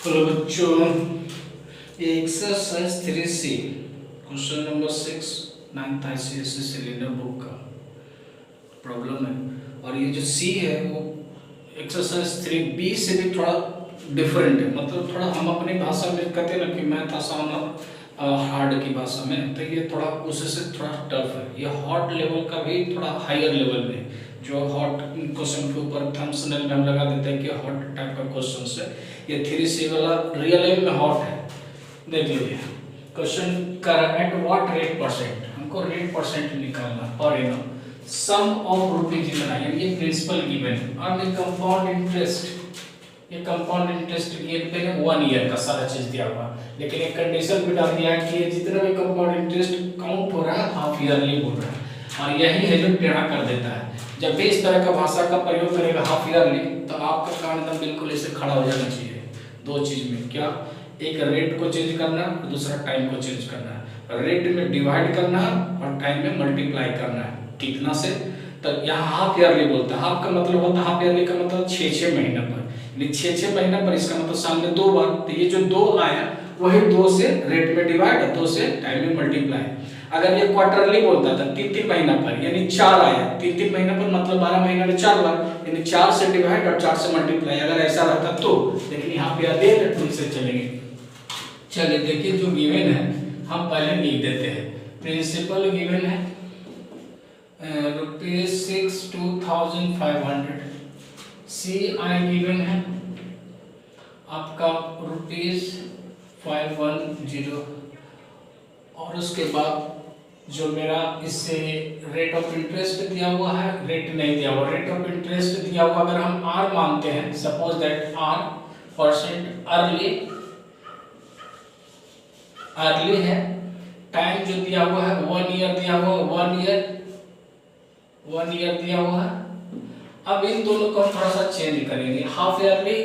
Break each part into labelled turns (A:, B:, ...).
A: Hello बच्चों, ये exercise 3C question number 6 9th ICSE cylinder book का प्रॉब्लम है। और ये जो सी है वो एक्सरसाइज 3B से भी थोड़ा डिफरेंट है। मतलब थोड़ा हम अपनी भाषा में कहते हैं ना कि मैथ आसान और हार्ड की भाषा में, तो ये थोड़ा उससे थोड़ा टफ है। ये हॉट लेवल का भी थोड़ा हायर लेवल में, जो हॉट क्वेश्चन के ऊपर थम्स में हम लगा देते हैं कि हॉट टाइप का क्वेश्चन है। ये 3C वाला रियल में हॉट है। देख लीजिए क्वेश्चन कर एट व्हाट रेट परसेंट, हमको रेट परसेंट निकालना पर an sum of rupees given है, यानी ये प्रिंसिपल गिवन है। और द कंपाउंड इंटरेस्ट, ये कंपाउंड इंटरेस्ट ये पहले 1 ईयर का सारा चीज दिया हुआ, लेकिन एक कंडीशन भी डाल दिया है कि जितना भी कंपाउंड इंटरेस्ट काउंट हो रहा है हाफ ईयरली बोल रहा है। और यही है जो टेढ़ा कर देता है। जब भी इस तरह का भाषा का प्रयोग करेगा हाफ ईयरली, तो आपका कान एकदम बिल्कुल ऐसे खड़ा हो जाना चाहिए। दो चीज में क्या, एक रेट को चेंज करना है, दूसरा टाइम को चेंज करना है। रेट में डिवाइड करना है और टाइम में मल्टीप्लाई करना है। कितना से, तो यहाँ हाफ ईयरली बोलता है। हाफ का मतलब होता है, हाफ ईयरली का मतलब 6 महीना पर, यानी 6 महीना पर। इसका मतलब सामने 2 बार, तो ये जो 2 आया वही 2 से रेट में डिवाइड और 2 से टाइम में मल्टीप्लाई। अगर ये क्वार्टरली बोलता था 3 महीना पर, यानी 4 आया 3 महीना पर, मतलब 12 महीना में 4 बार, यानी 4 से डिवाइड और 4 से मल्टीप्लाई। अगर ऐसा रहता तो, लेकिन यहाँ पे आधे टू से चलेंगे। चलिए देखिए जो गिवन है हम पहले लिख देते हैं। प्रिंसिपल गिवन है ₹6,2500। CI गिवन है आपका ₹510। और उसके बाद जो मेरा इससे रेट ऑफ इंटरेस्ट दिया हुआ है, रेट नहीं दिया हुआ, रेट ऑफ इंटरेस्ट दिया हुआ अगर हम R मानते हैं, suppose that R percent early है। टाइम जो दिया हुआ है 1 ईयर दिया हुआ, 1 ईयर दिया हुआ है। अब इन दोनों को हम थोड़ा सा चेंज करेंगे। हाफ ईयरली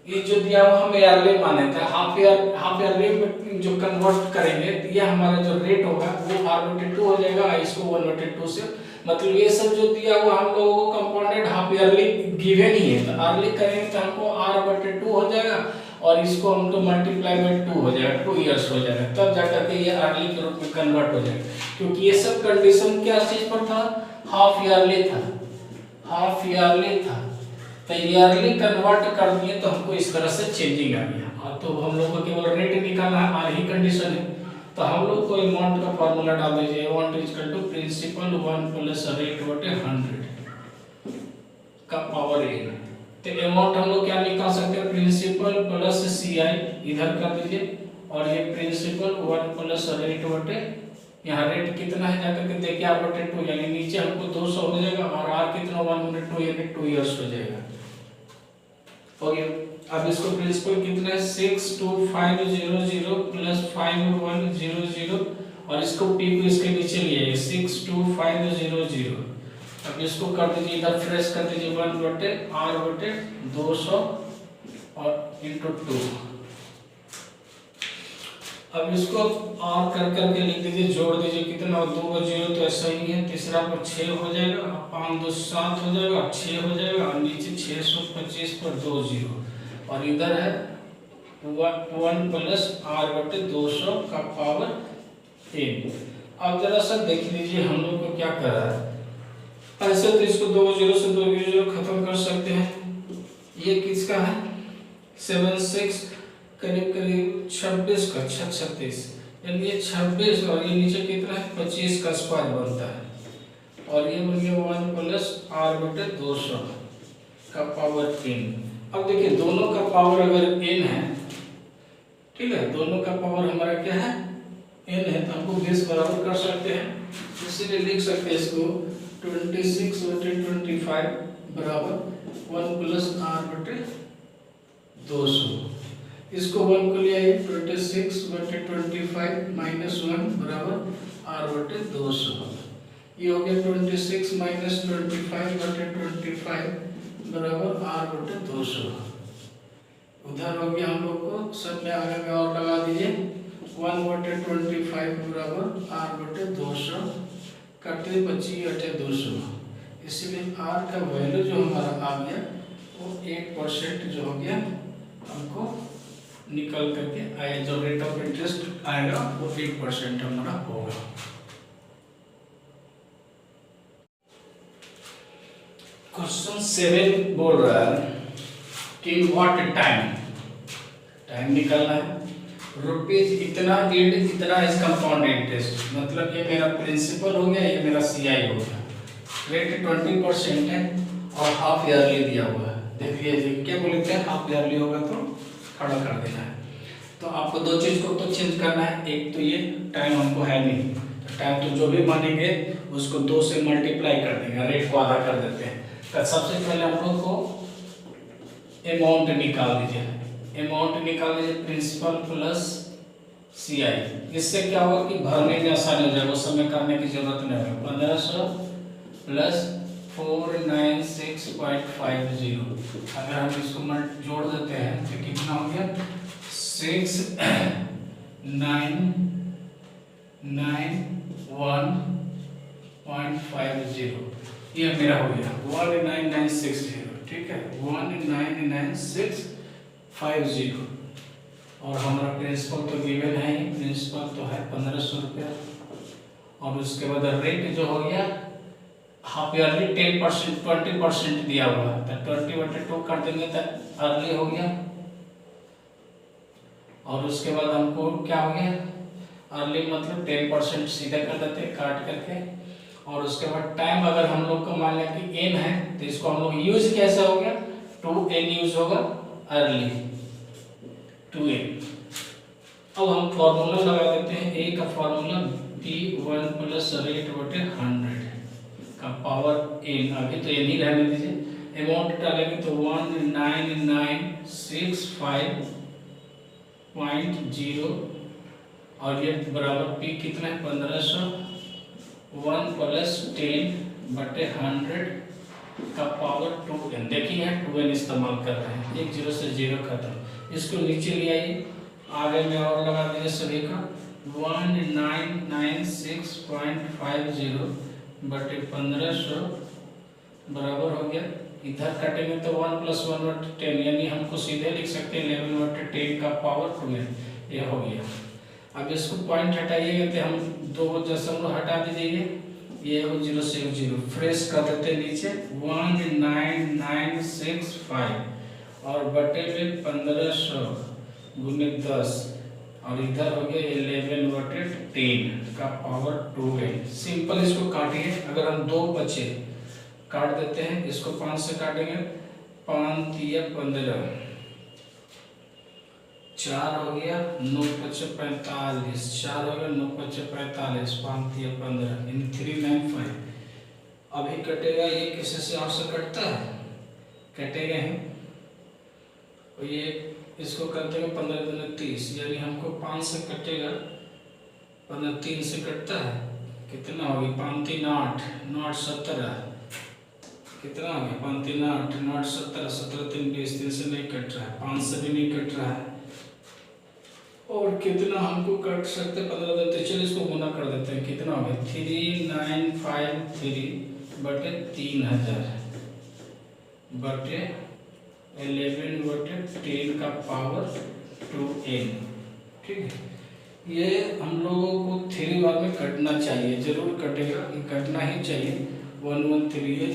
A: ये जो दिया हुआ हम ईयरली माने थे, हाफ ईयरली में जो कन्वर्ट करेंगे तो ये हमारा जो रेट होगा वो R/2 हो जाएगा, इसको 1/2 से। मतलब ये सब जो दिया हुआ हम लोगों को कंपाउंडेड हाफ ईयरली गिवन ही है, तो अर्ली करेंगे तो हमको R/2 हो जाएगा और इसको हम तो मल्टीप्लाई में 2 हो जाएगा, 2 इयर्स हो जाएगा, तब जाकर के ये अर्ली के रूप में कन्वर्ट हो जाएगा। क्योंकि ये सब कंडीशन क्या चीज पर था, हाफ ईयरली था, हाफ ईयरली था। तो ईयरली कन्वर्ट कर दिए तो हमको इस तरह से चेंजिंग आ गया। तो हम लोग को केवल रेट निकालना है, आर ही कंडीशन है। तो हम लोग को अमाउंट का फार्मूला डाल दीजिए, amount is equal to principal 1 plus rate बटे 100 का पावर n। तो अमाउंट हम लोग क्या निकाल सकते हैं, प्रिंसिपल प्लस CI इधर कर दीजिए, और ये प्रिंसिपल 1 प्लस रेट बटे, यहाँ रेट कितना है जाकर के देखिए R/2, यानी नीचे हमको 200 हो जाएगा और R कितना 1/2, यानी 2 इयर्स हो जाएगा। हो गया। अब इसको प्रिंसिपल कितना है 62500 प्लस 5100, और इसको P को इसके नीचे लिए 62500। अब इसको कर दीजिए इधर फ्रेश कर दीजिए 1/R/200 और इंटू 2। अब इसको R कर करके लिख दीजिए, जोड़ दीजिए कितना, 2 0 तो ऐसा ही है, तीसरा पर 6 हो जाएगा, 5 2 7 हो जाएगा, 6 हो जाएगा, और नीचे 625 पर 2 0, और इधर है 1 प्लस R/200 का पावर n। अब जरा सा देख लीजिए हम लोग को क्या कर रहा है। ऐसे तो इसको 2 0 से 2 0 खत्म कर सकते हैं। ये किसका है 76 करीब करीब 26 का 36, यानी ये 26 और ये नीचे कितना है 25 का स्क्वायर बनता है, और ये बन गया 1 प्लस R/200 का पावर n। अब देखिए दोनों का पावर अगर n है, ठीक है, दोनों का पावर हमारा क्या है n है, तो हमको बेस बराबर कर सकते हैं। इसीलिए लिख सकते हैं इसको 26/25 बराबर 1 प्लस R/200। इसको 1 को ले आइए, 26/25 माइनस 1 बराबर R/200। ये हो गया 26 माइनस 25/25 बराबर R/200। उधर हो गया हम लोग को, सब में आगे में और लगा दीजिए 1/25 बराबर R/200, काटे 25/200। इसीलिए R का वैल्यू जो हमारा आ गया वो 8% जो हो गया हमको निकल करके आए, जो रेट ऑफ इंटरेस्ट आएगा वो 8% हमारा होगा। क्वेश्चन 7 बोल रहा है कि व्हाट टाइम निकालना है, रुपीज इतना ईल्ड इतना इस कंपाउंड इंटरेस्ट, मतलब ये मेरा प्रिंसिपल हो गया, ये मेरा सीआई हो गया। रेट 20% है और हाफ ईयरली दिया हुआ है। देखिए क्या बोलते हैं, हाफ ईयरली होगा तो खड़ा कर देना है। तो आपको दो चीज को तो चेंज करना है, एक तो ये टाइम हमको है नहीं, तो टाइम तो जो भी मानेंगे उसको 2 से मल्टीप्लाई कर देंगे, रेट को आधा कर देते हैं। तो सबसे पहले हम लोग को अमाउंट निकाल दीजिए, प्रिंसिपल प्लस सीआई। इससे क्या होगा कि भरने में आसानी हो जाएगा, उस समय करने की जरूरत नहीं होगी। 1500 प्लस 496.50, अगर हम इसको जोड़ देते हैं तो कितना हो गया, 6991.50, ये मेरा हो गया 19960, ठीक है 199,650। और हमारा प्रिंसिपल तो गिवन है ही, प्रिंसिपल तो है 1500 रुपया। और उसके बाद रेट जो हो गया हाफ ईयरली 10% 20% दिया हुआ है, तो 20/2 कर देंगे तो अर्ली हो गया। और उसके बाद हमको क्या हो गया, अर्ली मतलब 10% सीधा कर देते हैं काट करके। और उसके बाद टाइम अगर हम लोग को मान लिया कि n है तो इसको हम लोग यूज कैसे हो गया, 2n यूज होगा, अर्ली 2n। अब हम फॉर्मूला लगा देते हैं, a का फॉर्मूला P1 प्लस रेट बटे 100 का पावर n, अभी तो n ही रहने दीजिए। अमाउंट डालेंगे तो 19965.0 और ये बराबर P कितना है 1500, 1 प्लस 10 बटे 100 का पावर 2n। देखिए 2n इस्तेमाल कर रहे हैं, एक 0 से 0 खत्म। इसको नीचे ले आइए, आगे में और लगा दीजिए सभी का 19996.50 बटे 1500 बराबर हो गया, इधर कटेंगे तो 1 प्लस 1 बटे 10, यानी हमको सीधे लिख सकते हैं 11 बटे 10 का पावर 2n, ये हो गया। अब इसको पॉइंट हटाइएगा तो हम 2 दशमलव हटा दीजिए, ये 0 से 0 फ्रेश कर देते हैं नीचे 19965 और बटे में 1500 गुने 10 और इधर हो गया 11/10 का पावर 2n। सिंपल इसको काटिए, अगर हम 2 बचे काट देते हैं, इसको 5 से काटेंगे, 5 या 15, 4 हो गया 9 × 45, 4 हो गया 9 × 45, 5 या 15 यानी 395। अभी कटेगा, ये किसी से और से कटता है, कटेगा ही, और ये इसको करते हैं 15 दूनी 30, यानी हमको 5 से कटेगा, 15 3 से कटता है, कितना होगी 5 3 8 9 8 17, कितना हो गया 5 3 8 9 8 17, 17 3 20, 3 से नहीं कट रहा है, 5 से भी नहीं कट रहा है, और कितना हमको कट सकते 15 देते, चलिए इसको गुना कर देते हैं, कितना हो गया 3953 बटे 3000 बटे 11/10 का पावर 2n, ठीक है। ये हम लोगों को 3 बार में कटना चाहिए, जरूर कटेगा, ये कटना ही चाहिए। 113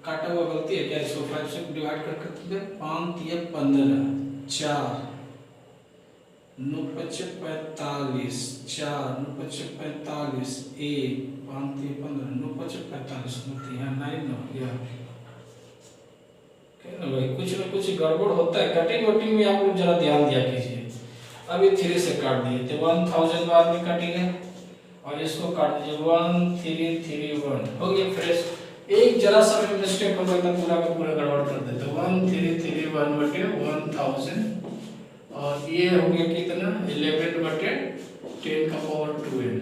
A: काटा हुआ गलती है क्या, इसको 5 से डिवाइड करके 5 या 15, 4 9 × 45, 4 9 × 45, 1 5 3 15 9 × 45, यहाँ 9 9 या भाई कुछ ना कुछ गड़बड़ होता है, कटिंग वटिंग में आप लोग जरा ध्यान दिया कीजिए। अभी 3 से काट दिए थे, 1000 बाद में काटेंगे और इसको काट दीजिए 1331 हो गया फ्रेश। एक जरा सा भी मिस्टेक हो गया तो पूरा का पूरा गड़बड़ कर देते, 1331 बटे 1000 और ये हो गया कितना 11/10 का पावर 2n।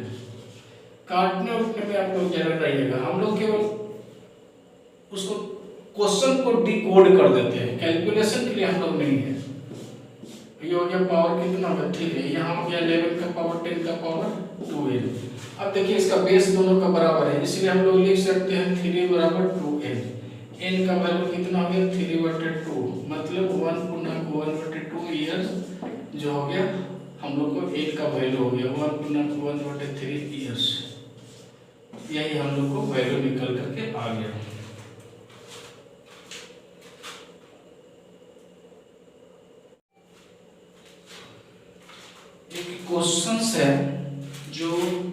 A: काटने उठने में आप लोग जरूर रहिएगा, हम लोग केवल उसको क्वेश्चन को डिकोड कर देते हैं, कैलकुलेशन के लिए हम लोग नहीं है। ये हो गया पावर कितना होगा 3, यहाँ हो गया 11 का पावर 10 का पावर 2n। अब देखिए इसका बेस दोनों का बराबर है, इसलिए हम लोग लिख सकते हैं 3 बराबर 2n। n का वैल्यू कितना हो गया 3/2, मतलब 1 × 1/2 ईयर्स जो हो गया हम लोग को 8 का वैल्यू हो गया 1/3 ईयर्स। यही हम लोग को वैल्यू निकल करके आ गया। एक क्वेश्चंस है जो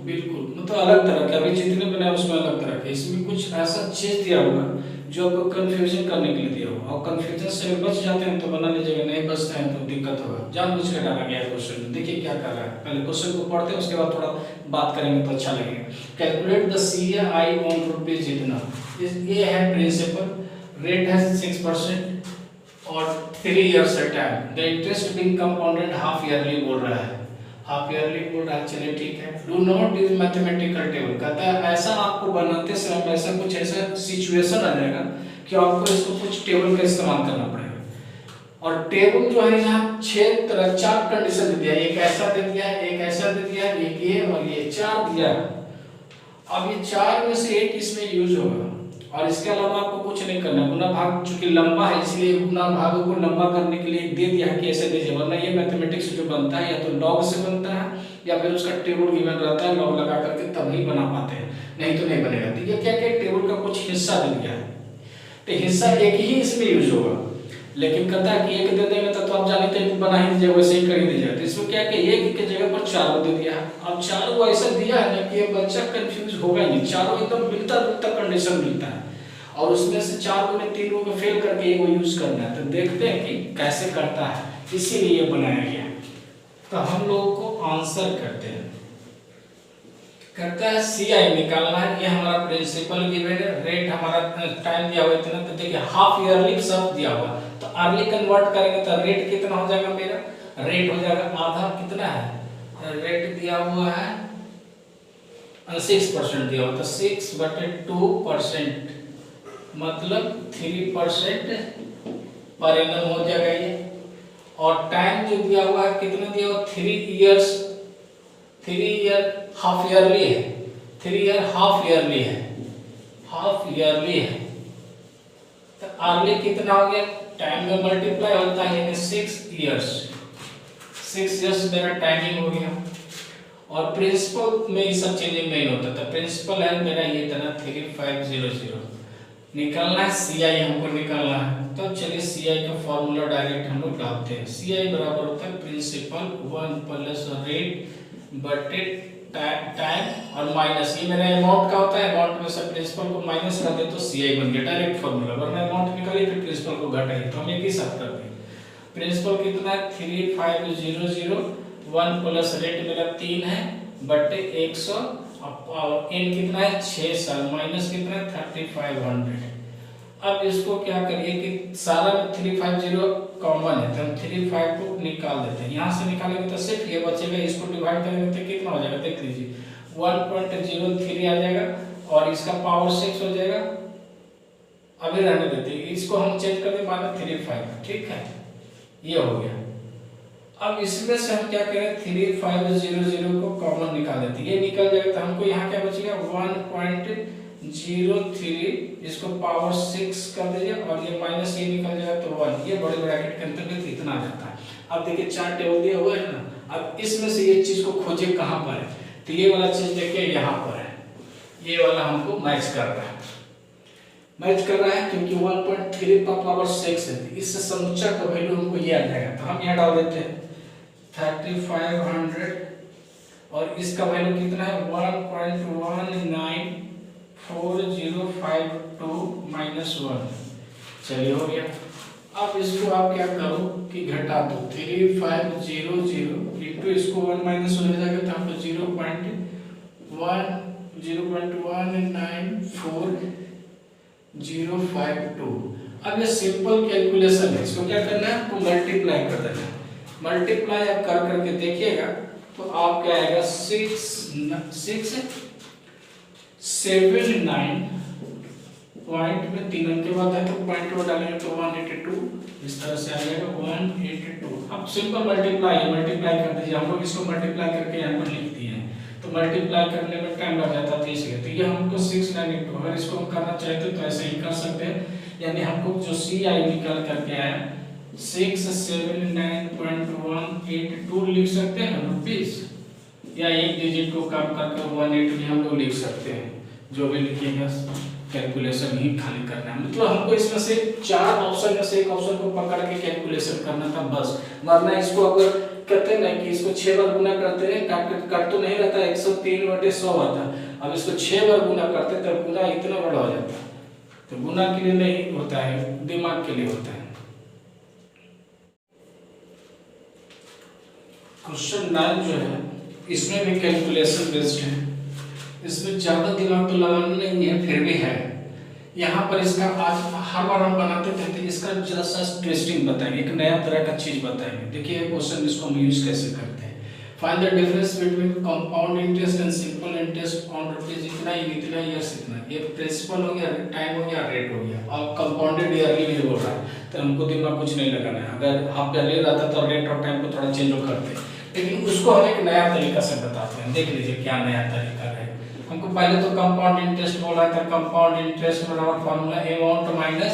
A: बिल्कुल मतलब अलग तरह के, अभी जितने बनाए उसमें अलग तरह के, इसमें कुछ ऐसा चीज दिया होगा जो आपको कंफ्यूजन करने के लिए दिया होगा, और कंफ्यूजन से बच जाते हैं तो बना लीजिएगा, नहीं बचते हैं तो दिक्कत होगा। जानबूझ कर डाला गया क्वेश्चन। देखिए क्या कर रहा है, पहले क्वेश्चन को पढ़ते हैं उसके बाद थोड़ा बात करेंगे तो अच्छा लगेगा। Calculate the CI on rupees जितना, ये है प्रिंसिपल, रेट है 6% और 3 ईयर्स है time. The interest being compounded half yearly बोल रहा है, हाफ ईयरली बोल रहा है, चलिए ठीक है। Do not use mathematical table, कहता है ऐसा आपको बनाते समय ऐसा कुछ ऐसा सिचुएशन आ जाएगा कि आपको इसको कुछ टेबल का इस्तेमाल करना पड़ेगा। और टेबल जो है यहाँ 4 कंडीशन दे दिया, एक ऐसा दे दिया, एक ऐसा दे दिया, एक ये और ये 4 दिया। अब ये 4 में से एक इसमें यूज होगा और इसके अलावा आपको कुछ नहीं करना। गुना भाग चूंकि लंबा है इसलिए गुना भाग को लंबा करने के लिए दे दिया है कि ऐसे दीजिए, वरना ये मैथमेटिक्स जो बनता है या तो लॉग से बनता है या फिर उसका टेबल गिवन रहता है, लॉग लगा करके तभी बना पाते हैं, नहीं तो नहीं बनेगा। तो ये क्या क्या टेबल का कुछ हिस्सा दे दिया है, तो हिस्सा एक ही इसमें यूज होगा, लेकिन कहता है कि एक दे देंगे तो आप जाने थे बना ही दीजिए, वैसे ही कर ही दीजिए। तो इसमें क्या कि एक के जगह पर 4 दे दिया है। अब 4 ऐसा दिया है ना कि ये बच्चा कंफ्यूज होगा ही नहीं, 4 एकदम मिलता जुलता कंडीशन मिलता है और उसमें से 4 में 3 को फेल करके ये यूज करना है। तो देखते हैं कि कैसे करता है, इसीलिए ये बनाया गया। तो हम लोगों को आंसर करते हैं, करता है CI निकालना है, ये हमारा प्रिंसिपल गिवन है, रेट हमारा टाइम दिया हुआ इतना, तो देखिए हाफ ईयरली सब दिया हुआ, तो अर्ली कन्वर्ट करेंगे तो रेट कितना हो जाएगा, मेरा रेट हो जाएगा आधा, कितना है रेट दिया हुआ है 6% दिया हुआ, तो 6/2% मतलब 3% पर एनम हो जाएगा ये। और टाइम जो दिया हुआ है कितना दिया हुआ 3 ईयर्स, 3 ईयर हाफ ईयरली है, 3 ईयर हाफ ईयरली है, हाफ ईयरली है। तो अर्ली कितना हो गया, टाइम में मल्टीप्लाई होता है यानी 6 ईयर्स, 6 ईयर्स मेरा टाइमिंग हो गया। और प्रिंसिपल में ये सब चेंजिंग नहीं होता था, प्रिंसिपल है मेरा ये था 3500 निकालना है, CI हमको निकालना है। तो चलिए CI का फॉर्मूला डायरेक्ट हम लोग डालते हैं। CI बराबर होता है प्रिंसिपल 1 प्लस रेट बटे टाइम और माइनस, ये मेरा अमाउंट का होता है, अमाउंट में से प्रिंसिपल को माइनस कर दे तो CI बन गया डायरेक्ट फॉर्मूला, वरना अमाउंट निकालिए फिर प्रिंसिपल को घटाइए, तो हम एक ही साथ करते हैं। प्रिंसिपल कितना है 3500, 1 प्लस रेट मेरा 3 है बटे 100 और n कितना है 6 साल, माइनस कितना है 3500। अब इसको क्या करिए कि सारा में 350 कॉमन है, तो हम 35 को निकाल देते हैं, यहाँ से निकालेंगे तो सिर्फ ये बचेगा, इसको डिवाइड करेंगे तो कितना हो जाएगा देख लीजिए 1.03 आ जाएगा और इसका पावर 6 हो जाएगा। अभी रहने देते हैं, इसको हम चेंज कर दें माना 35, ठीक है, ये हो गया। अब इसमें से हम क्या करें 3500 को कॉमन निकाल देते हैं, ये निकल जाएगा तो हमको यहाँ क्या बचेगा 1.03, इसको पावर 6 कर दीजिए और ये माइनस ये निकल जाएगा तो 1, ये बड़े ब्रैकेट के अंतर्गत इतना आ जाता है। अब देखिए 4 टेबल दिया हुआ है ना, अब इसमें से ये चीज को खोजे कहाँ पर है, तो ये वाला चीज देखिए यहाँ पर है, ये वाला हमको मैच कर रहा है, मैच कर रहा है क्योंकि 1.3 का पावर 6 है, इससे समुच्चय का वैल्यू हमको ये आ जाएगा, तो हम यहाँ डाल देते हैं 3500 और इसका वैल्यू कितना है 1.194052 माइनस 1, चलिए हो गया। अब इसको आप क्या करो कि घटा दो 3500 इंटू इसको 1 माइनस हो जाएगा तो हमको 0.194052। अब ये सिंपल कैलकुलेशन है, इसको क्या करना है आपको मल्टीप्लाई कर देना है, मल्टीप्लाई आप कर करके देखिएगा तो आप क्या आएगा 679 पॉइंट में 3 अंक के बाद है तो पॉइंट में डालेंगे तो 182, इस तरह से आ जाएगा 182। अब सिंपल मल्टीप्लाई है, मल्टीप्लाई कर दीजिए, हम लोग इसको मल्टीप्लाई करके यहाँ पर लिख दिए हैं, तो मल्टीप्लाई करने में टाइम लग जाता है 30 सेकंड, तो ये हमको 692, अगर इसको हम करना चाहते तो ऐसे ही कर सकते हैं, यानी हमको जो CI निकल करके आया 679.182 लिख सकते हैं रुपीस, या एक डिजिट को कम करके 18 भी हम लोग लिख सकते हैं। जो भी लिखिएगा कैलकुलेशन ही खाली करना है, मतलब हमको इसमें से 4 ऑप्शन में से एक ऑप्शन को पकड़ के कैलकुलेशन करना था बस। वरना इसको अगर कहते हैं ना कि इसको 6 बार गुना करते हैं, काट तो नहीं रहता, 103/100 आता। अब इसको 6 बार गुना करते तो गुना इतना बड़ा हो जाता। तो गुना के लिए नहीं होता है, दिमाग के लिए होता है। क्वेश्चन 9 जो है इसमें भी कैलकुलेशन बेस्ड है, इसमें ज्यादा दिमाग तो लगाना नहीं है, फिर भी है। यहाँ पर इसका आज हर बार हम बनाते थे, इसका जरा सा ट्विस्टिंग बताएंगे, एक नया तरह का चीज बताएंगे। देखिए क्वेश्चन इसको हम यूज कैसे करते हैं। Find the difference between compound interest and simple interest on rupees इतना ईयर्स इतना। ये प्रिंसिपल हो गया, टाइम हो गया, रेट हो गया, और कंपाउंडेड ईयरली भी हो रहा है, तो हमको दिमाग कुछ नहीं लगाना है। अगर हाफ ईयरली रहता तो रेट और टाइम को थोड़ा चेंज करते, लेकिन उसको हम एक नया तरीका से बताते हैं। देख लीजिए क्या नया तरीका है। हमको पहले तो कंपाउंड इंटरेस्ट बोला था, कंपाउंड इंटरेस्ट बराबर formula amount minus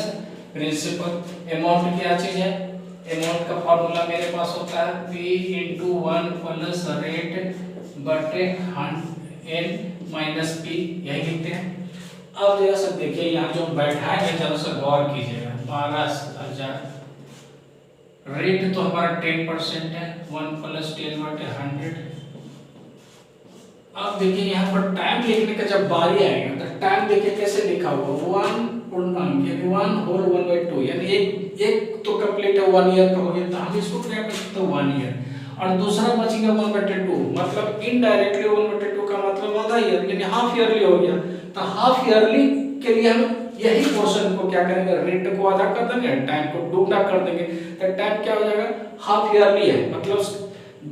A: principal. Amount क्या चीज है? अमाउंट का फार्मूला मेरे पास होता है p × 1 प्लस रेट बटे n माइनस p, यही लिखते हैं। अब जरा सा देखिए यहाँ जो बैठाए हैं जरा सा गौर कीजिएगा। 12,000 रेट तो हमारा 10% है, 1 + 10/100। अब देखिए यहाँ पर टाइम लिखने का जब बारी आएगा तो टाइम देखिए कैसे लिखा हुआ 1 पूर्णांक यानी 1 होल 1/2, यानी एक तो कंप्लीट है 1 ईयर का हो गया, तो हम इसको क्या कर सकते हैं 1 ईयर, और दूसरा बचेगा 1/2, मतलब इनडायरेक्टली 1/2 का मतलब आधा ईयर यानी हाफ ईयरली हो गया। तो हाफ ईयरली के लिए हम यही पोर्शन को क्या करेंगे, रेट को आधा कर देंगे, टाइम को दुगना कर देंगे, तो टाइम क्या हो जाएगा हाफ ईयरली है, मतलब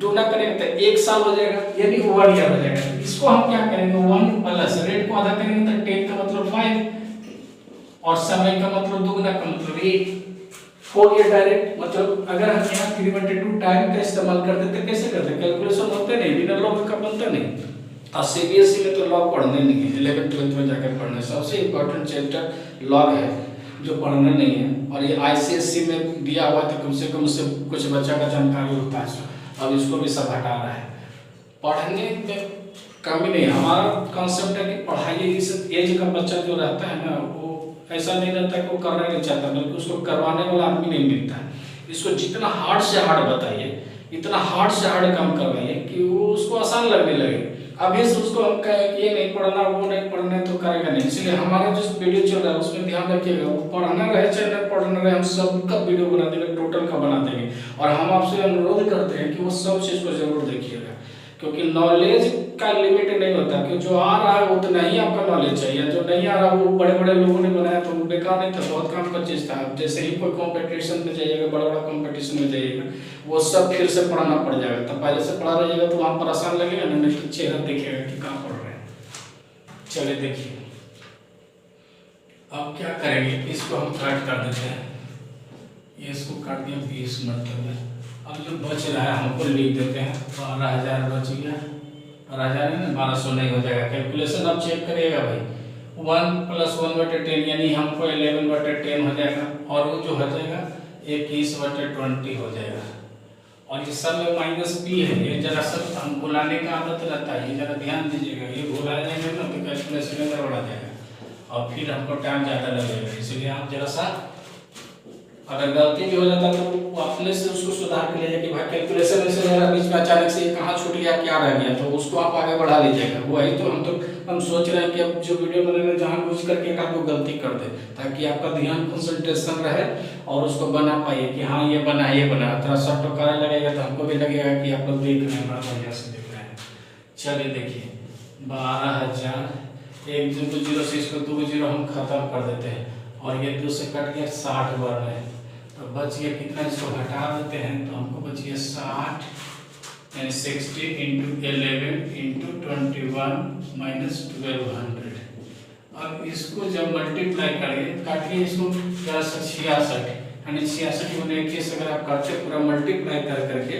A: दुगना करेंगे तो 1 साल हो जाएगा यानी 1 ईयर हो जाएगा। इसको हम क्या करेंगे 1 प्लस रेट को आधा करेंगे तो 10 का मतलब 5, और समय का मतलब दुगना का मतलब 8, 4 ईयर डायरेक्ट। मतलब अगर हम यहाँ 3/2 टाइम का इस्तेमाल करते तो कैसे करते, कैलकुलेशन होते नहीं, बिना लॉग का बनता नहीं। और सीबीएसई में तो लॉग पढ़ने नहीं है, 11th 12th में जाकर पढ़ना है। सबसे इम्पोर्टेंट चैप्टर लॉग है जो पढ़ना नहीं है, और ये आईसीएसई में दिया हुआ तो कम से कम उससे कुछ बच्चा का जानकारी होता है। अब इसको भी सब हटा रहा है, पढ़ने में कमी नहीं। हमारा कॉन्सेप्ट है कि पढ़ाई इस एज का बच्चा जो रहता है ना, वो ऐसा नहीं रहता कि वो करना नहीं चाहता, बल्कि उसको करवाने वाला आदमी नहीं मिलता है। इसको जितना हार्ड से हार्ड बताइए, इतना हार्ड से हार्ड काम करवाइए कि वो उसको आसान लगने लगे। अभी से उसको हम कहें कि ये नहीं पढ़ना, वो नहीं पढ़ना, तो करेगा नहीं। इसलिए हमारा जो वीडियो चल रहा है उसमें ध्यान रखिएगा, वो पढ़ना रहे चाहे न पढ़ना रहे, हम सबका वीडियो बना देंगे, टोटल का बना देंगे। और हम आपसे अनुरोध करते हैं कि वो सब चीज़ को जरूर देखिएगा, क्योंकि नॉलेज का लिमिट नहीं होता कि जो आ रहा है उतना ही आपका नॉलेज चाहिए, जो नहीं आ रहा वो बड़े बड़े लोगों ने बनाया तो वो बेकार नहीं था, बहुत काम का चीज़ था। जैसे ही कोई कंपटीशन में जाइएगा, बड़ा बड़ा कंपटीशन में जाइएगा, वो सब फिर से पढ़ना पड़ जाएगा। तो पहले से पढ़ा रहिएगा तो वहाँ पर आसान लगेगा ना, नहीं तो चेहरा देखिएगा कि कहाँ पढ़ रहे हैं। चलिए देखिए अब क्या करेंगे, इसको हम काट कर देते हैं, ये इसको काट दिया 20 मरतबे। अब जो बच रहा है हमको लिख देते हैं, 12,000 बच गया, 12,000 है ना, 1200 नहीं हो जाएगा। कैलकुलेशन अब चेक करिएगा भाई, 1 + 1/10 यानी हमको 11/10 हो जाएगा, और वो जो हो जाएगा 21/20 हो जाएगा। और ये सब में माइनस पी है, ये जरा सा हम भुलाने का आदत रहता है, ये जरा ध्यान दीजिएगा, ये भुला जाएंगे ना तो कैलकुलेशन में गड़बड़ा जाएगा और फिर हमको टाइम ज़्यादा लगेगा। इसलिए आप जरा सा अगर गलती भी हो जाता तो अपने से उसको सुधार के लीजिए कि भाई कैलकुलेशन ऐसे मेरा बीच में अचानक से कहाँ छूट गया, क्या रह गया, तो उसको आप आगे बढ़ा लीजिएगा। वही तो हम सोच रहे हैं कि अब जो वीडियो बनाने जहाँ कुछ करके आपको गलती कर दे, ताकि आपका ध्यान कंसंट्रेशन रहे और उसको बना पाइए कि हाँ ये बना थोड़ा सा टोकरा लगेगा तो हमको भी लगेगा कि आप लोग देख रहे हैं, बड़ा बढ़िया से देख रहे हैं। चलिए देखिए 12,000, 1 0 से इसको 2 0 हम खत्म कर देते हैं, और ये 2 से कट गया 60 बार है, तो बच गया कितना, इसको घटा देते हैं तो हमको बच गया 60 यानी 60 × 11 × 21 - 1200। अब इसको जब मल्टीप्लाई करेंगे, काटिए इसको 66 यानी 66 × 21 अगर आप करते पूरा मल्टीप्लाई करके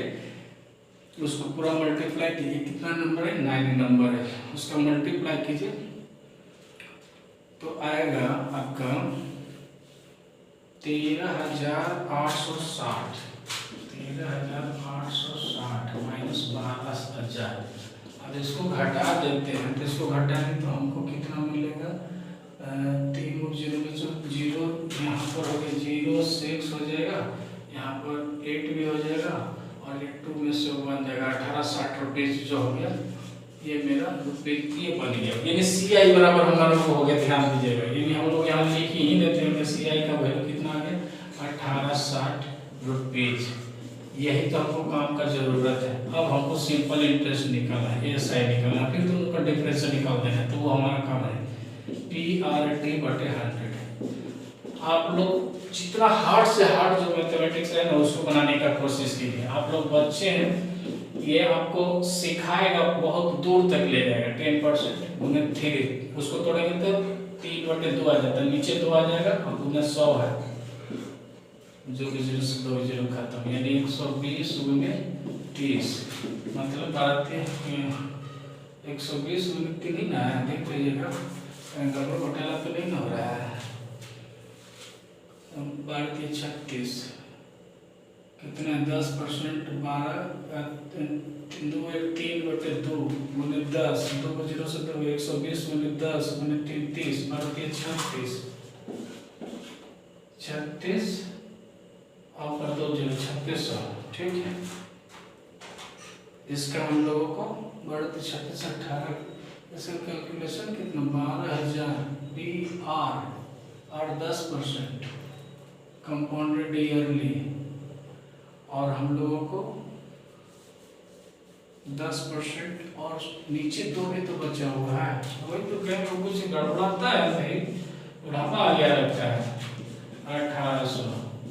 A: उसको पूरा मल्टीप्लाई कीजिए, कितना नंबर है 9 नंबर है, उसका मल्टीप्लाई कीजिए तो आएगा आपका 13,860। और इसको घटा देते हैं, तो इसको घटाएंगे तो हमको कितना मिलेगा, 3 और 0 में जो 0 यहाँ पर हो गया 0 6 हो जाएगा, यहाँ पर 8 भी हो जाएगा और ये 2 में से 1 जाएगा, 1860 रुपीज़ जो हो गया ये मेरा रुपये बन गया। यानी सी आई बराबर हमारा हो गया, ध्यान दीजिएगा, ये भी हम लोग यहाँ लिख ही देते हैं कि सी आई का वैल्यू कितना आ गया, 1860 रुपीज़। यही तो हमको काम का जरूरत है। अब हमको सिंपल इंटरेस्ट निकालना है, एस आई निकालना है, फिर दोनों का डिफरेंस निकाल देना है, तो वो हमारा काम है PRT/100। आप लोग जितना हार्ड से हार्ड जो मैथमेटिक्स है ना उसको बनाने का कोशिश कीजिए। आप लोग बच्चे हैं, ये आपको सिखाएगा, बहुत दूर तक ले जाएगा। 10% गुने 3 उसको तोड़ेंगे तो 3/2 आ जाता है, नीचे 2 आ जाएगा और गुने 100 है, जो कि 0 से 2 0 खत्म, यानी 120 गुने 30 मतलब 120 गुने 3 ही ना है, देख लीजिएगा गड़बड़ घोटाला तो नहीं ना हो रहा है। 36 कितना 10% 12 3/2 गुने 10 2 को 0 से 2 120 गुने 10 गुने 30 36 और कर दो 3600, ठीक है। इसका हम लोगों को 36 18 इसका कैलकुलेशन कितना 12,000 PR और 10% कंपाउंडेड ईयरली, और हम लोगों को 10% और नीचे 2 भी तो बचा हुआ है, वही तो कहीं लोग कुछ गड़बड़ाता है, भाई बुढ़ापा आ गया लगता है। 1800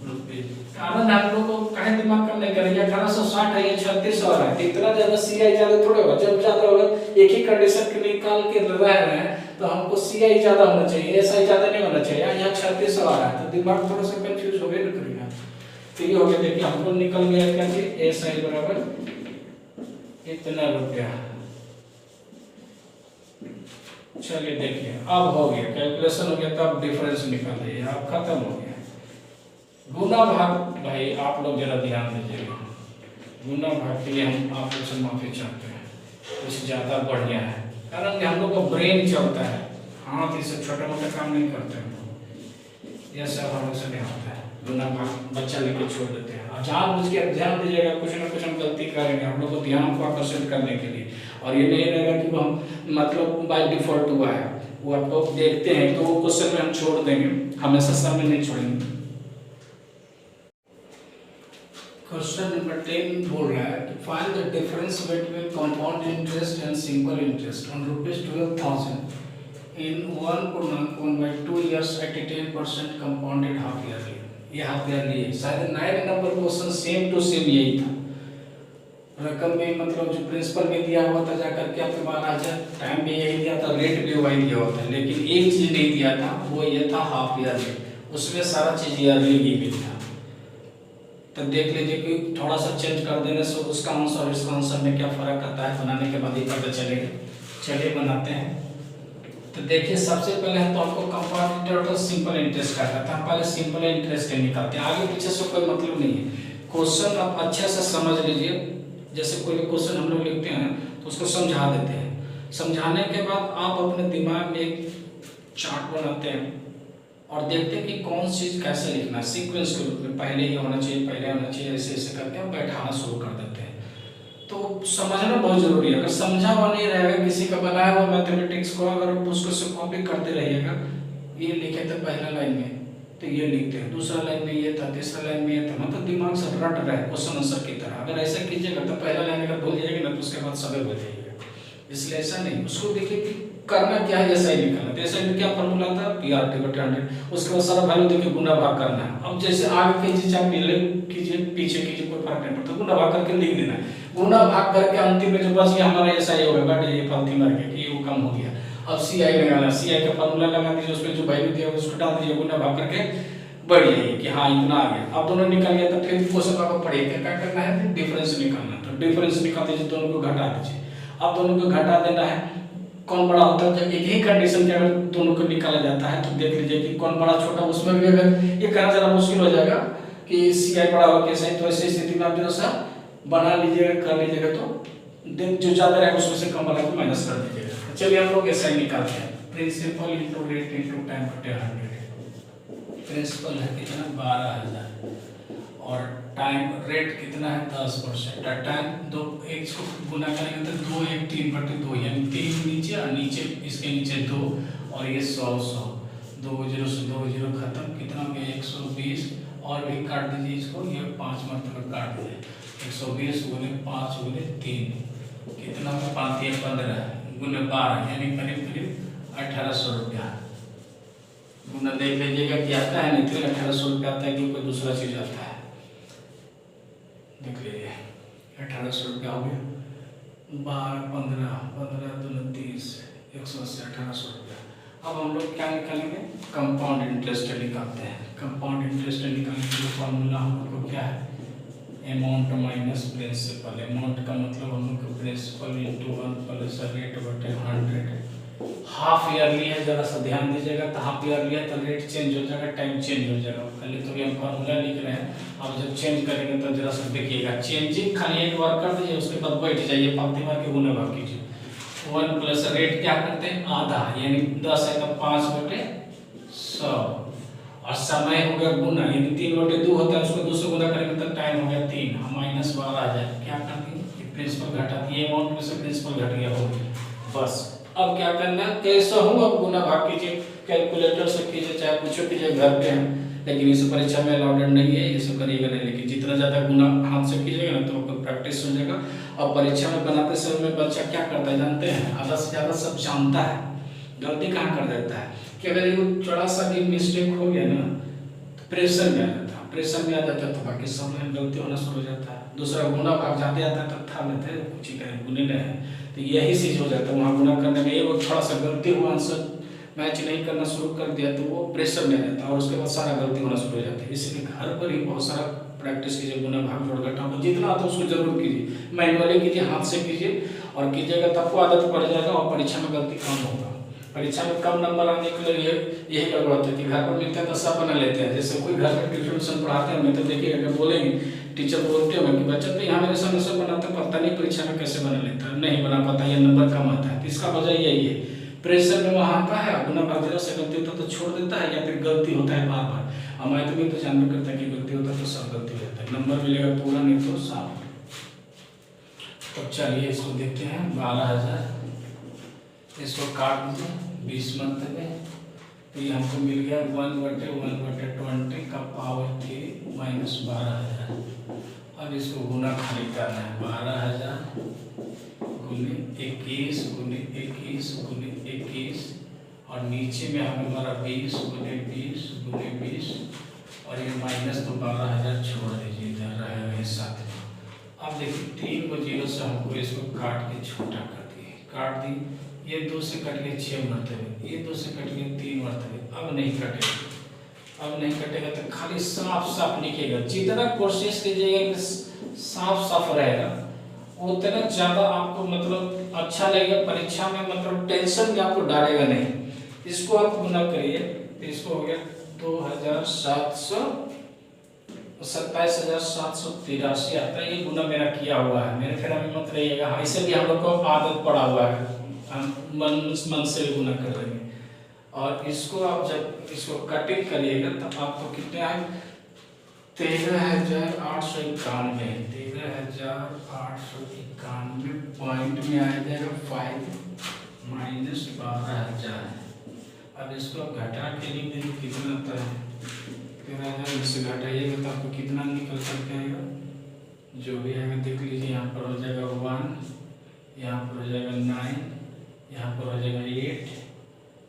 A: रुपये कारण हम लोग को कहीं दिमाग कम नहीं करेंगे, 1860 है, ये 3600 आ रहा है, इतना ज्यादा सीआई ज्यादा थोड़े होगा। जब ज्यादा होगा एक ही कंडीशन के निकाल के रह रहे हैं तो हमको सीआई ज्यादा होना चाहिए, एसआई ज्यादा नहीं होना चाहिए। यहाँ 3600 आ रहा है तो दिमाग थोड़ा सा कंफ्यूज हो गया ना करेगा। तो ये हो गया, देखिए हमको निकल गया क्या कि एसआई बराबर इतना रुपया। चलिए देखिए अब हो गया, कैलकुलेशन हो गया, तब डिफरेंस निकाल दिए, अब खत्म हो गया। गुना भाग भाई आप लोग जरा ध्यान दीजिएगा, गुना भाग के लिए हम आप लोग से माफी चाहते हैं, कुछ ज़्यादा बढ़िया है, कारण कि हम लोग को ब्रेन चलता है, हाथ इसे छोटा मोटा काम नहीं करते हैं, यह सब हम लोग से नहीं होता है। गुना भाग बच्चा लेके छोड़ देते हैं, और जानबूझ के ध्यान दीजिएगा, कुछ ना कुछ हम गलती करेंगे हम लोग को ध्यान को आकर्षित करने के लिए, और ये नहीं रहेगा कि वो हम मतलब बाय डिफॉल्ट हुआ है, वो आपको देखते हैं तो वो क्वेश्चन में हम छोड़ देंगे, हमेशा सब में नहीं छोड़ेंगे। क्वेश्चन नंबर 10 बोल रहा है कि find the difference between compound interest and simple interest on ₹12,000 in 1.2 years at 10% compounded half yearly. ये हाफ ईयरली है, शायद 9 number question same to same यही था, रकम भी मतलब जो प्रिंसिपल भी दिया हुआ था जाकर के आपके 12,000, टाइम भी यही दिया था, रेट भी वही दिया हुआ था, लेकिन एक चीज नहीं दिया था, वो ये था हाफ ईयरली, उसमें सारा चीज ईयरली ही भी था। तो देख लीजिए कि थोड़ा सा चेंज कर देने से उसका आंसर और इसका आंसर में क्या फर्क आता है, बनाने के बाद ही पता चलेगा। चलिए बनाते हैं। तो देखिए सबसे पहले हम तो हमको कंपाउंड इंटरेस्ट और सिंपल इंटरेस्ट का था, हम पहले सिंपल इंटरेस्ट के निकालते हैं, आगे पीछे से कोई मतलब नहीं है। क्वेश्चन आप अच्छे से समझ लीजिए, जैसे कोई भी क्वेश्चन हम लोग लिखते हैं तो उसको समझा देते हैं, समझाने के बाद आप अपने दिमाग में एक चार्ट बनाते हैं और देखते हैं कि कौन सी चीज़ कैसे लिखना है, सीक्वेंस के रूप में, पहले ये होना चाहिए, पहले होना चाहिए, ऐसे ऐसे करके हम बैठाना शुरू कर देते हैं। तो समझना बहुत जरूरी है, अगर समझा हुआ नहीं रहेगा किसी का बनाया हुआ मैथमेटिक्स को, अगर उसको से कॉपी करते रहिएगा, ये लिखे थे पहला लाइन में तो ये लिखते हैं, दूसरा लाइन में ये था, तीसरा लाइन में ये था, मतलब दिमाग से रट रहा है क्वेश्चन आंसर की तरह। अगर ऐसा कीजिएगा तो पहला लाइन अगर भूल जाएगी ना तो उसके बाद सबे भूल जाइएगा, इसलिए ऐसा नहीं। उसको देखिए कि करना क्या है, ऐसा ही निकालना। तो ऐसा में क्या फॉर्मूला था, PRT/100, उसके बाद सारा वैल्यू देखिए गुना भाग करना है। अब जैसे आगे कीजिए चाहे पहले कीजिए पीछे कीजिए, कोई फर्क नहीं पड़ता, गुना भाग करके लिख देना है। गुना भाग करके अंतिम में जो बच गया हमारा ऐसा ही होगा, बट ये फालतू मर गया कि वो कम हो गया। अब CI लगाना, CI का फॉर्मूला लगा दीजिए, उसमें जो वैल्यू दिया उसको डाल दीजिए, गुना भाग करके बढ़ जाइए कि हाँ इतना आ गया। अब दोनों निकल गया तो फिर क्वेश्चन आपको पढ़िए क्या करना है, डिफरेंस निकालना। तो डिफरेंस निकाल दीजिए, दोनों को घटा दीजिए। अब दोनों को घटा देना है, कौन बड़ा होता है, जब एक ही कंडीशन के अगर दोनों को निकाला जाता है तो देख लीजिए कि कौन बड़ा छोटा, उसमें भी अगर ये कहना जरा मुश्किल हो जाएगा कि CI बड़ा हो कैसे, तो ऐसी स्थिति में आप जो सा बना लीजिएगा, कर लीजिएगा तो देन जो ज़्यादा रहेगा उसमें से कम वाला को माइनस कर दीजिएगा। चलिए हम लोग ऐसा ही निकालते हैं, principal into rate into time बटे 100। प्रिंसिपल है कितना 12,000 और टाइम रेट कितना है 10%। टाइम दो एक को गुना करेंगे तो 2 1 3 बटे 2 यानी 3 नीचे और नीचे इसके नीचे 2 और ये 100 100 2 0 से 2 0 खत्म, कितना हो गया 120 और भी काट दीजिए इसको, ये 5 मतलब काट दीजिए 120 गुने 5 गुने 3 कितना होगा 5 3 15 गुने 12 यानी करीब करीब 1800 रुपया। गुना देख लीजिएगा कि आता है, नहीं तो 1800 रुपया आता है कि कोई दूसरा चीज आता है, देख लीजिए 1800 रुपया हो गया। 12 15 15 दूनी 30 180 1800 रुपया। अब हम लोग क्या निकालेंगे, कंपाउंड इंटरेस्ट निकालते हैं। कंपाउंड इंटरेस्ट निकालने के लिए फॉर्मूला हम लोग को क्या है, अमाउंट माइनस प्रिंसिपल। अमाउंट का मतलब हम लोग को प्रिंसिपल इंटू 1 प्लस रेट बटे 100। हाफ ईयरली है, जरा सा ध्यान दीजिएगा, तो हाफ ईयरली है तो रेट चेंज हो जाएगा, टाइम चेंज हो जाएगा। पहले तो हम फॉर्मूला लिख रहे हैं, अब जब चेंज करेंगे तो जरा सा देखिएगा, चेंजिंग खाली एक बार कर दीजिए, उसके बाद बैठ जाइए, पालती मार के गुना भाग कीजिए। 1 प्लस रेट क्या करते हैं आधा, यानी 10 है तो 5 बटे 100 और समय हो गया गुना, यानी 3 बटे 2 होता है, उसको 2 से गुना करेंगे तो टाइम हो गया 3 माइनस 12 आ जाए। क्या करते हैं प्रिंसिपल घटा दिए, अमाउंट में से प्रिंसिपल घट गया हो बस। अब क्या करना, कैसा हो अब गुना भाग कीजिए, कैलकुलेटर से कीजिए चाहे कुछ कीजिए, घर पे हैं, लेकिन इस परीक्षा में अलाउडेड नहीं है, ये सब करिएगा नहीं। लेकिन जितना ज़्यादा गुना हाथ से कीजिएगा ना तो आपको प्रैक्टिस हो जाएगा। और परीक्षा में बनाते समय बच्चा क्या करता है जानते हैं, आधा से ज़्यादा सब जानता है, गलती कहाँ कर देता है कि अगर ये थोड़ा सा भी मिस्टेक हो गया ना तो प्रेशर में आ जाता है, प्रेशर में आ जाता है तो बाकी सब में गलती होना शुरू हो जाता है। दूसरा गुना भाग जाते आता है तो था लेते हैं कुछ ही करें गुने नहीं, तो यही चीज़ हो जाता है। वहाँ गुना करने में ये वो थोड़ा सा गलती हुआ, आंसर मैच नहीं करना शुरू कर दिया तो वो प्रेशर में आ जाता है और उसके बाद सारा गलती होना शुरू हो जाती है। इसलिए घर पर ही बहुत सारा प्रैक्टिस कीजिए, गुना भाग जोड़ घटा जितना आता है उसको जरूर कीजिए, मैनुअली कीजिए, हाथ से कीजिए और कीजिएगा तब आपको आदत पड़ जाएगा और परीक्षा में गलती कम होगा। परीक्षा में कम नंबर आने के लिए यही गड़बड़ होता है कि घर पर मिलते हैं तो सब बना लेते हैं। जैसे कोई घर में ट्यूशन पढ़ाते हैं तो देखिएगा अगर बोलेंगे टीचर बोलते होंगे कि बच्चा तो यहाँ मेरे सामने सब बनाते पता नहीं परीक्षा में कैसे बना लेता है, नहीं बना पाता, ये नंबर कम आता है। तो इसका वजह यही है, प्रेशर में वहाँ आता है, गुना भाग जरा से गलती होता तो छोड़ देता है या फिर गलती होता है बार बार। हमारे तो भी तो जानवर करता है कि गलती होता है तो सब गलती हो जाता है, नंबर मिलेगा पूरा नहीं तो साफ। तो चलिए इसको देखते हैं 12,000, इसको काट दीजिए 20 मंथ में, तो ये हमको मिल गया 1/1/20 का पावर 3 माइनस 12,000। अब इसको गुना खाली करना है, 12,000 गुने 21 गुने 21 गुने 21 और नीचे में हमारा 20 गुने 20 गुने 20 और ये माइनस तो 12,000 छोड़ दीजिए, इधर रहेगा ये साथ में। अब देखिए 3 को 0 से हमको इसको काट के छोटा कर दिए, काट दी, ये 2 से कट गए 6 मरतबे, ये 2 से कट गए 3 मरतबे, अब नहीं कटेगा, अब नहीं कटेगा तो खाली साफ साफ लिखिएगा। जितना कोशिश कीजिएगा कि साफ साफ रहेगा उतना ज़्यादा आपको मतलब अच्छा लगेगा परीक्षा में, मतलब टेंशन में आपको डालेगा नहीं। इसको आप गुना करिए, इसको हो गया 27,783 आता है, ये गुना मेरा किया हुआ है, मेरे ख्याल में मत रहिएगा। हाँ, इसे भी हम लोग को आदत पड़ा हुआ है, हम मन से गुना कर रहे हैं। और इसको आप जब इसको कटिंग करिएगा तब आपको कितने आए 13,891, 13,891 पॉइंट में आ जाएगा 5 माइनस 12,000। अब इसको घटा के लिख देंगे कितना आता है, 13,000 से घटाइएगा तो आपको कितना निकल सकता है, जो भी है देख लीजिए। यहाँ पर हो जाएगा 1, यहाँ पर हो जाएगा 9, यहाँ पर हो जाएगा 8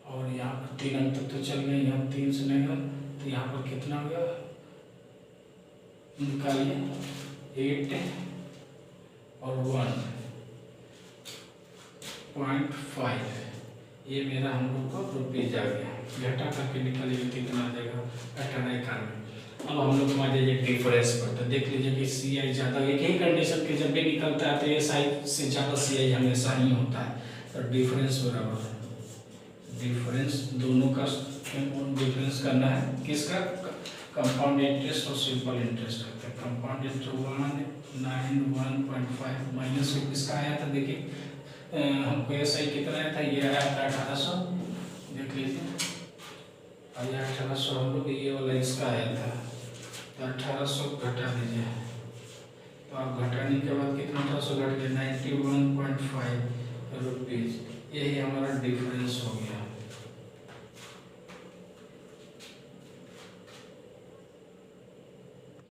A: और यहाँ पर 3 अंक तक तो चल गए, यहाँ 3 से नहीं गया तो यहाँ पर कितना हो गया निकालिए 8 और 1.5, ये मेरा हम लोग को रुपीज आ गया। घटा करके निकालिए कितना आ जाएगा 1891। अब हम लोग मान लीजिए डिफरेंस पर, तो देख लीजिए कि CI ज़्यादा, एक ही कंडीशन के जब भी निकलता है तो SI से ज़्यादा CI हमेशा ही होता है। तो डिफरेंस बराबर है, डिफरेंस दोनों का डिफरेंस करना है, किसका कंपाउंड इंटरेस्ट और सिंपल इंटरेस्ट रखते हैं। कंपाउंड इंटरेस्ट 191.5 माइनस किसका आया था देखिए, हमको ये सही कितना आया था, ये आया था 1800, देख लीजिए आया 1800, हम लोग ये वाला इसका आया था, तो 1800 घटा दीजिए, तो आप घटाने के बाद कितना 1800 घट गया 91.5 रुपीज़, यही हमारा डिफरेंस हो गया।